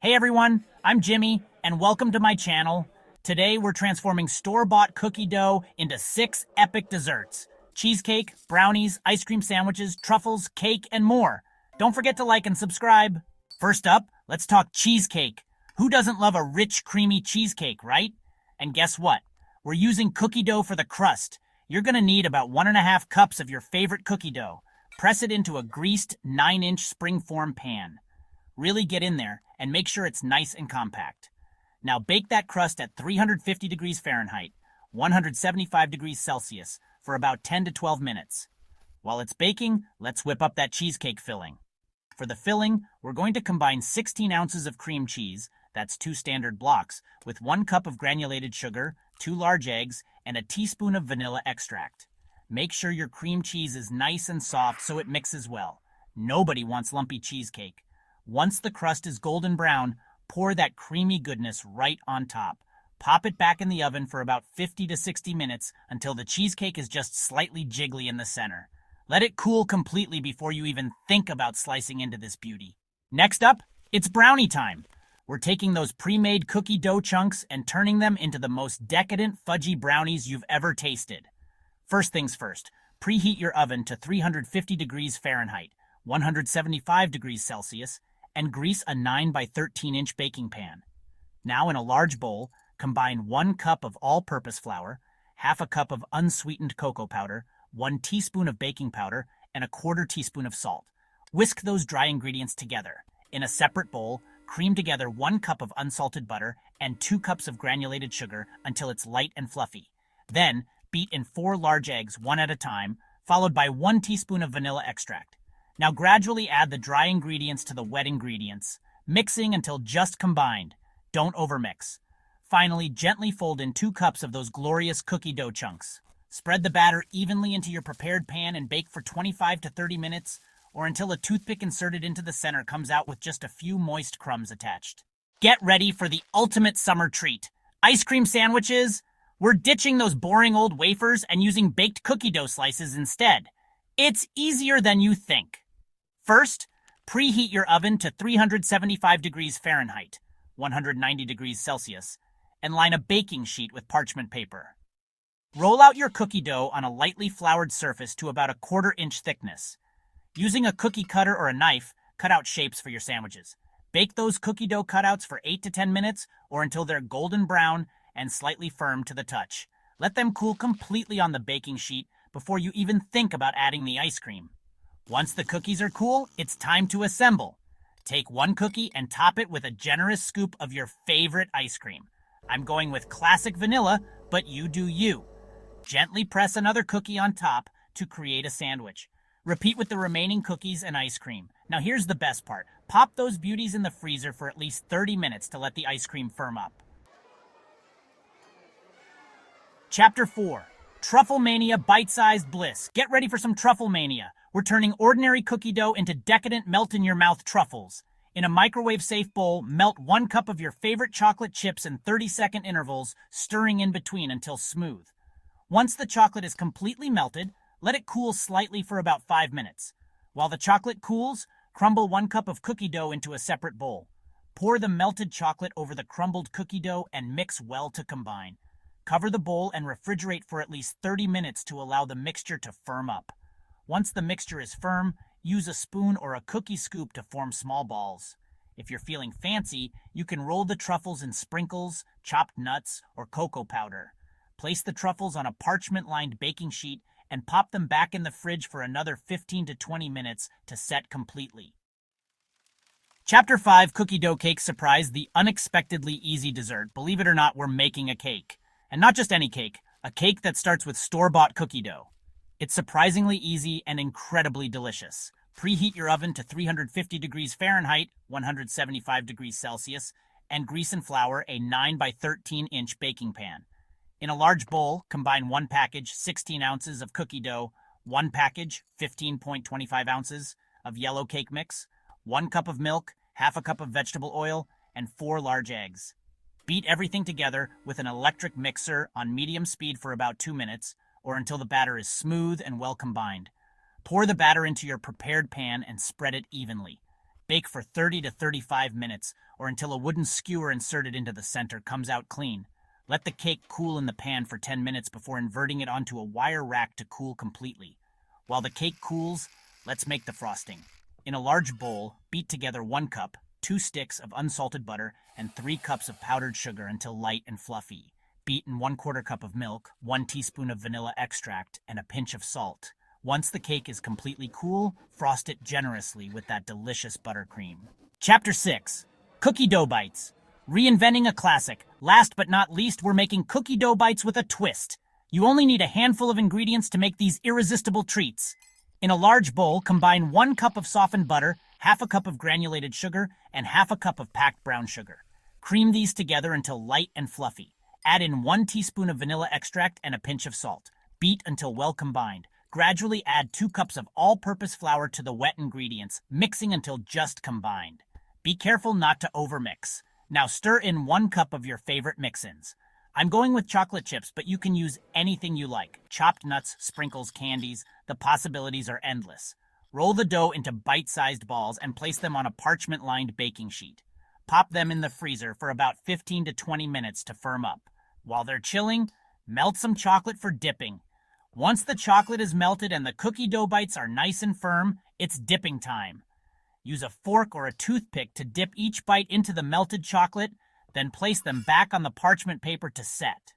Hey everyone, I'm Jimmy, and welcome to my channel. Today we're transforming store-bought cookie dough into 6 epic desserts. Cheesecake, brownies, ice cream sandwiches, truffles, cake, and more. Don't forget to like and subscribe. First up, let's talk cheesecake. Who doesn't love a rich, creamy cheesecake, right? And guess what? We're using cookie dough for the crust. You're gonna need about 1.5 cups of your favorite cookie dough. Press it into a greased 9-inch springform pan. Really get in there and make sure it's nice and compact. Now bake that crust at 350 degrees Fahrenheit, 175 degrees Celsius, for about 10 to 12 minutes. While it's baking, let's whip up that cheesecake filling. For the filling, we're going to combine 16 ounces of cream cheese, that's 2 standard blocks, with 1 cup of granulated sugar, 2 large eggs, and a teaspoon of vanilla extract. Make sure your cream cheese is nice and soft so it mixes well. Nobody wants lumpy cheesecake. Once the crust is golden brown, pour that creamy goodness right on top. Pop it back in the oven for about 50 to 60 minutes until the cheesecake is just slightly jiggly in the center. Let it cool completely before you even think about slicing into this beauty. Next up, it's brownie time. We're taking those pre-made cookie dough chunks and turning them into the most decadent fudgy brownies you've ever tasted. First things first, preheat your oven to 350 degrees Fahrenheit, 175 degrees Celsius, and grease a 9 by 13 inch baking pan. Now in a large bowl, combine 1 cup of all-purpose flour, half a cup of unsweetened cocoa powder, 1 teaspoon of baking powder, and a 1/4 teaspoon of salt. Whisk those dry ingredients together. In a separate bowl, cream together 1 cup of unsalted butter and 2 cups of granulated sugar until it's light and fluffy. Then, beat in 4 large eggs, one at a time, followed by 1 teaspoon of vanilla extract. Now gradually add the dry ingredients to the wet ingredients, mixing until just combined. Don't overmix. Finally, gently fold in 2 cups of those glorious cookie dough chunks. Spread the batter evenly into your prepared pan and bake for 25 to 30 minutes, or until a toothpick inserted into the center comes out with just a few moist crumbs attached. Get ready for the ultimate summer treat. Ice cream sandwiches? We're ditching those boring old wafers and using baked cookie dough slices instead. It's easier than you think. First, preheat your oven to 375 degrees Fahrenheit, 190 degrees Celsius, and line a baking sheet with parchment paper. Roll out your cookie dough on a lightly floured surface to about a 1/4 inch thickness. Using a cookie cutter or a knife, cut out shapes for your sandwiches. Bake those cookie dough cutouts for 8 to 10 minutes or until they're golden brown and slightly firm to the touch. Let them cool completely on the baking sheet before you even think about adding the ice cream. Once the cookies are cool, it's time to assemble. Take 1 cookie and top it with a generous scoop of your favorite ice cream. I'm going with classic vanilla, but you do you. Gently press another cookie on top to create a sandwich. Repeat with the remaining cookies and ice cream. Now here's the best part. Pop those beauties in the freezer for at least 30 minutes to let the ice cream firm up. Chapter 4. Truffle Mania Bite-Sized Bliss. Get ready for some Truffle Mania. We're turning ordinary cookie dough into decadent melt-in-your-mouth truffles. In a microwave-safe bowl, melt 1 cup of your favorite chocolate chips in 30-second intervals, stirring in between until smooth. Once the chocolate is completely melted, let it cool slightly for about 5 minutes. While the chocolate cools, crumble 1 cup of cookie dough into a separate bowl. Pour the melted chocolate over the crumbled cookie dough and mix well to combine. Cover the bowl and refrigerate for at least 30 minutes to allow the mixture to firm up. Once the mixture is firm, use a spoon or a cookie scoop to form small balls. If you're feeling fancy, you can roll the truffles in sprinkles, chopped nuts, or cocoa powder. Place the truffles on a parchment-lined baking sheet and pop them back in the fridge for another 15 to 20 minutes to set completely. Chapter 5, Cookie Dough Cake Surprise, the unexpectedly easy dessert. Believe it or not, we're making a cake. And not just any cake, a cake that starts with store-bought cookie dough. It's surprisingly easy and incredibly delicious. Preheat your oven to 350 degrees Fahrenheit, 175 degrees Celsius, and grease and flour a 9 by 13 inch baking pan. In a large bowl, combine 1 package, 16 ounces of cookie dough, 1 package, 15.25 ounces of yellow cake mix, 1 cup of milk, half a cup of vegetable oil, and 4 large eggs. Beat everything together with an electric mixer on medium speed for about 2 minutes, or until the batter is smooth and well combined. Pour the batter into your prepared pan and spread it evenly. Bake for 30 to 35 minutes, or until a wooden skewer inserted into the center comes out clean. Let the cake cool in the pan for 10 minutes before inverting it onto a wire rack to cool completely. While the cake cools, let's make the frosting. In a large bowl, beat together 1 cup, 2 sticks of unsalted butter, and 3 cups of powdered sugar until light and fluffy. Beat in 1/4 cup of milk, 1 teaspoon of vanilla extract, and a pinch of salt. Once the cake is completely cool, frost it generously with that delicious buttercream. Chapter 6. Cookie Dough Bites. Reinventing a classic. Last but not least, we're making cookie dough bites with a twist. You only need a handful of ingredients to make these irresistible treats. In a large bowl, combine 1 cup of softened butter, half a cup of granulated sugar, and half a cup of packed brown sugar. Cream these together until light and fluffy. Add in 1 teaspoon of vanilla extract and a pinch of salt. Beat until well combined. Gradually add 2 cups of all-purpose flour to the wet ingredients, mixing until just combined. Be careful not to overmix. Now stir in 1 cup of your favorite mix-ins. I'm going with chocolate chips, but you can use anything you like. Chopped nuts, sprinkles, candies. The possibilities are endless. Roll the dough into bite-sized balls and place them on a parchment-lined baking sheet. Pop them in the freezer for about 15 to 20 minutes to firm up. While they're chilling, melt some chocolate for dipping. Once the chocolate is melted and the cookie dough bites are nice and firm, it's dipping time. Use a fork or a toothpick to dip each bite into the melted chocolate, then place them back on the parchment paper to set.